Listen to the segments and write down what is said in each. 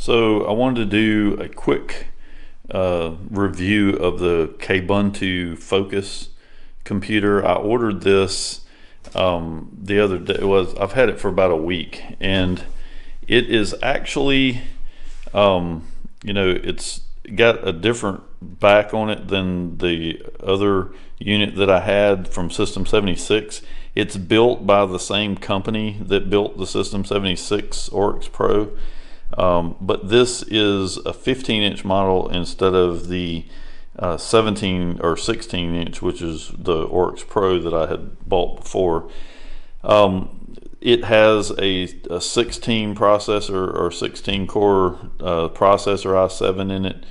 So I wanted to do a quick review of the Kubuntu Focus computer. I ordered this the other day. I've had it for about a week, and it is actually it's got a different back on it than the other unit that I had from System 76. It's built by the same company that built the System 76 Oryx Pro. But this is a 15-inch model instead of the 17 or 16-inch, which is the Oryx Pro that I had bought before. It has a 16 processor or 16 core processor i7 in it.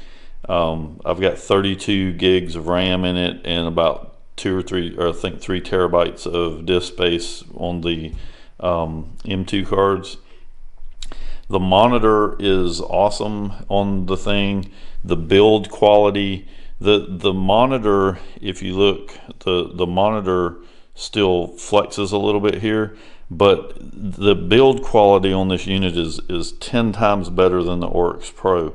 I've got 32 gigs of RAM in it and about 3 terabytes of disk space on the M2 cards. The monitor is awesome on the thing. The build quality, the monitor, if you look, the monitor still flexes a little bit here, but the build quality on this unit is 10 times better than the Oryx Pro.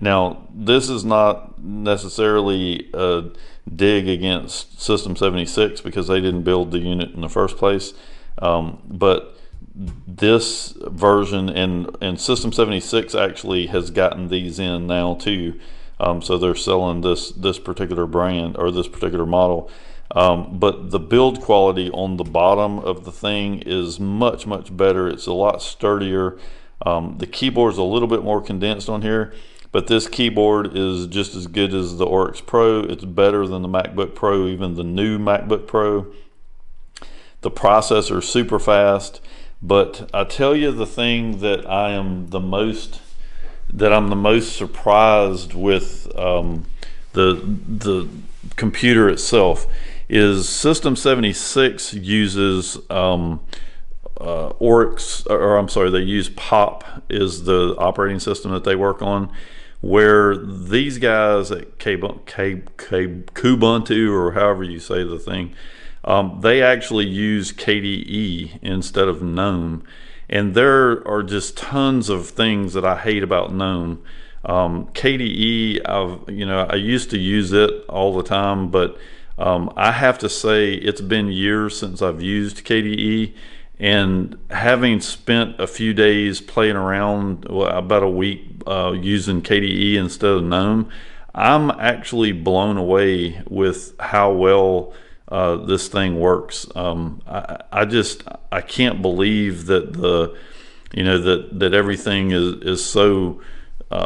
Now, this is not necessarily a dig against System 76 because they didn't build the unit in the first place, but this version and System 76 actually has gotten these in now too, so they're selling this particular brand or this particular model, but the build quality on the bottom of the thing is much better. It's a lot sturdier. The keyboard's a little bit more condensed on here, but this keyboard is just as good as the Oryx Pro. It's better than the MacBook Pro, even the new MacBook Pro. The processor is super fast. But I tell you, the thing that I'm the most surprised with the computer itself is System 76 uses Oryx, or I'm sorry, they use Pop is the operating system that they work on, where these guys at Kubuntu, or however you say the thing, they actually use KDE instead of GNOME, and there are just tons of things that I hate about GNOME. KDE, I used to use it all the time, but I have to say it's been years since I've used KDE, and having spent a few days playing around, about a week using KDE instead of GNOME, I'm actually blown away with how well this thing works. I can't believe that that everything is so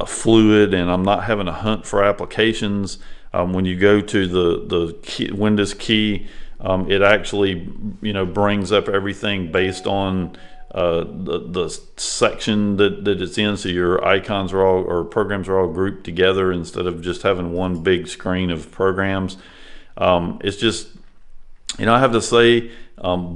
fluid, and I'm not having to hunt for applications. When you go to the Windows key, it actually brings up everything based on the section that it's in, so your icons are all, or programs are all grouped together instead of just having one big screen of programs. It's just, I have to say,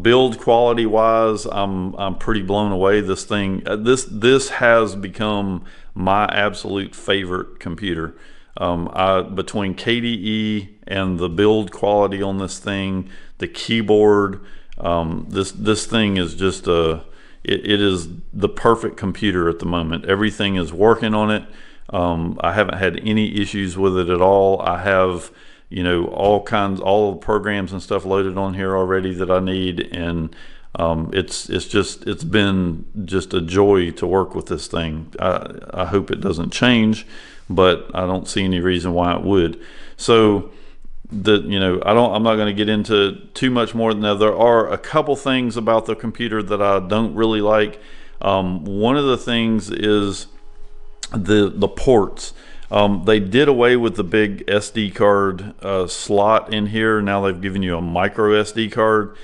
build quality wise, I'm pretty blown away. This thing, this has become my absolute favorite computer. Between KDE and the build quality on this thing, the keyboard, this thing is just it is the perfect computer at the moment. Everything is working on it. I haven't had any issues with it at all. I have all the programs and stuff loaded on here already that I need, and it's been just a joy to work with this thing. I hope it doesn't change, but I don't see any reason why it would. So I'm not going to get into too much more. Now, there are a couple things about the computer that I don't really like. One of the things is the ports. They did away with the big SD card slot in here. Now they've given you a micro SD card.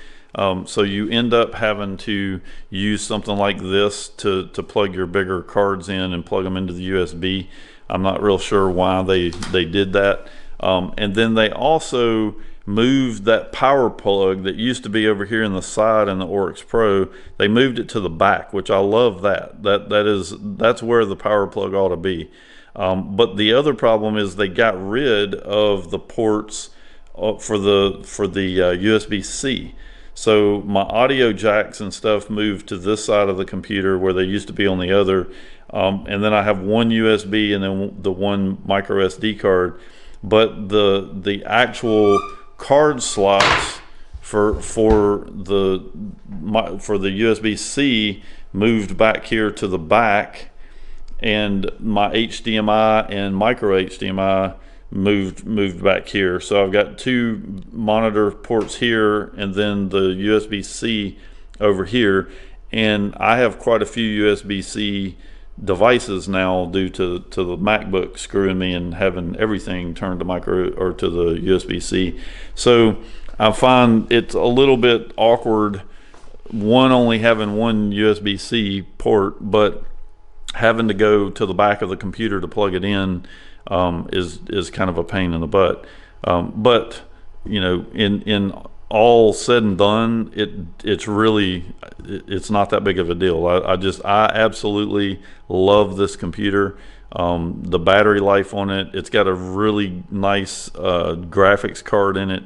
So you end up having to use something like this to plug your bigger cards in and plug them into the USB. I'm not real sure why they did that. And then they also moved that power plug that used to be over here in the side in the Oryx Pro. They moved it to the back, which I love that. That's where the power plug ought to be. But the other problem is they got rid of the ports for the USB-C. So my audio jacks and stuff moved to this side of the computer where they used to be on the other. and then I have one USB and then the one micro SD card. But the actual card slots for the USB-C moved back here to the back, and my HDMI and micro HDMI moved back here. So I've got two monitor ports here and then the USB-C over here, and I have quite a few USB-C devices now due to the MacBook screwing me and having everything turned to micro or to the USB-C. So I find it's a little bit awkward, only having one USB-C port, but having to go to the back of the computer to plug it in is kind of a pain in the butt. But you know, in all said and done, it's not that big of a deal. I absolutely love this computer. The battery life on it, it's got a really nice graphics card in it,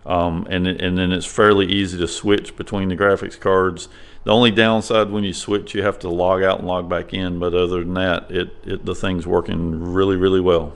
and then it's fairly easy to switch between the graphics cards. The only downside, when you switch, you have to log out and log back in, but other than that, the thing's working really, really well.